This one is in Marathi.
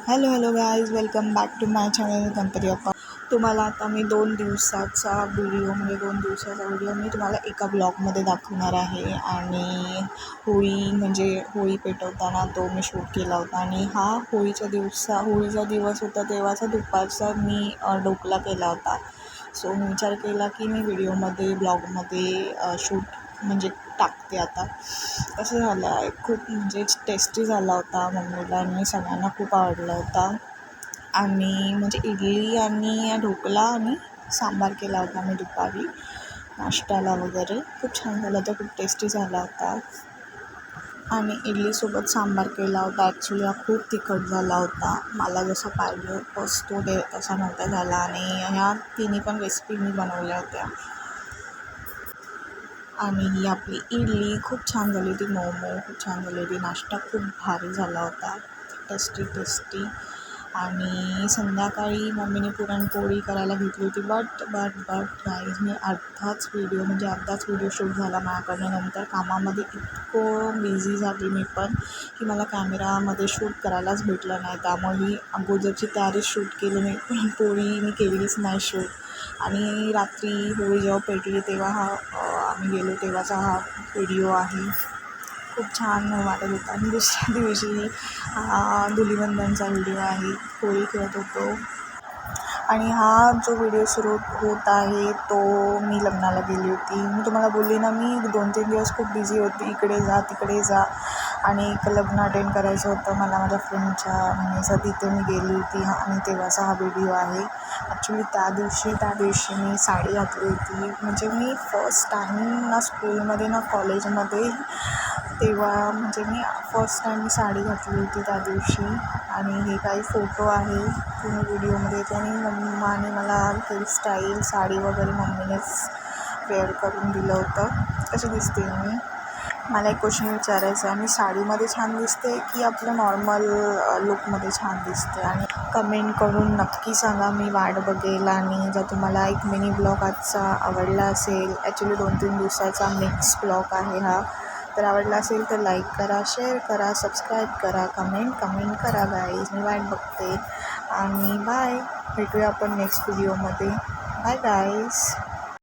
Hello guys, welcome back to my channel Ganpati Bappa. तुम्हाला आता मी 2 दिवसाचा व्हिडिओ मी तुम्हाला एका ब्लॉगमध्ये दाखवणार आहे. आणि होळी पेटवताना तो मी शूट केला होता. आणि हा होळीचा दिवस होता, तेव्हाचा दुपारचा मी ढोकला केला होता. सो मी विचार केला की मी ब्लॉगमध्ये शूट टाकते आता. कसं झालं आहे, खूप टेस्टी झाला होता. मम्मीला आणि सगळ्यांना खूप आवडला होता. आणि इडली आणि ढोकला आणि सांबार केला होता मी दुपारी नाश्त्याला वगैरे. खूप छान झाला होता, खूप टेस्टी झाला होता. आणि इडलीसोबत सांबार केला होता. ॲक्च्युली हा खूप तिखट झाला होता. मला जसं पाहिजे असतो तसा नव्हता झाला. आणि ह्या तिन्ही पण रेसिपी मी बनवल्या होत्या. आणि ही आपली इडली खूप छान झाली होती, मोमो खूप छान झाली होती, नाश्ता खूप भारी झाला होता, टेस्टी. आणि संध्याकाळी मम्मीने पुरणपोळी करायला घेतली होती. बट गाईज, मी अर्धाच व्हिडिओ शूट झाला माझ्याकडनं. नंतर कामामध्ये इतकं बिझी झाली मी पण की मला कॅमेरामध्ये शूट करायलाच भेटलं नाही. त्यामुळे मी अगोदरची तयारीच शूट केली, मी पुरणपोळी मी केलीच नाही शूट. आणि रात्री होळी जेव्हा पेटली तेव्हा आम्ही गेलो तेव्हाचा हा व्हिडिओ आहे. खूप छान वाटत होता. आणि दुसऱ्या दिवशी धुलीवंदनचा व्हिडिओ आहे, होळी खेळत होतो. आणि हा जो व्हिडिओ सुरू होत आहे तो मी लग्नाला गेली होती. मी तुम्हाला बोलली ना, मी 2-3 दिवस खूप बिझी होती, इकडे जा तिकडे जा. आणि एक लग्न अटेंड करायचं होतं मला माझ्या फ्रेंडच्या म्हणण्याचा, तिथे मी गेली होती. आणि तेव्हाचा हा व्हिडिओ आहे. ॲक्च्युली त्या दिवशी मी साडी घातली होती. मी फर्स्ट टाईम ना स्कूलमध्ये ना कॉलेजमध्ये, तेव्हा मी फर्स्ट टाईम साडी घातली होती त्या दिवशी. आणि हे काही फोटो आहे तुम्ही व्हिडिओमध्ये येते. आणि मम्माने मला हेअरस्टाईल साडी वगैरे मम्मीनेच वेअर करून दिलं होतं. कशी दिसते मी? मला एक क्वेश्चन विचारायचा आहे, मी साडीमध्ये छान दिसते की आपलं नॉर्मल लुकमध्ये छान दिसते? आणि कमेंट करून नक्की सांगा, मी वाट बघेल. आणि जर तुम्हाला एक मिनी ब्लॉग आजचा आवडला असेल, ॲक्च्युली 2-3 दिवसाचा मिक्स ब्लॉग आहे हा, तर आवडला असेल तर लाईक करा, शेअर करा, सबस्क्राईब करा, कमेंट करा गाईज. मी वाट बघते. आणि बाय, भेटूया आपण नेक्स्ट व्हिडिओमध्ये. Bye guys.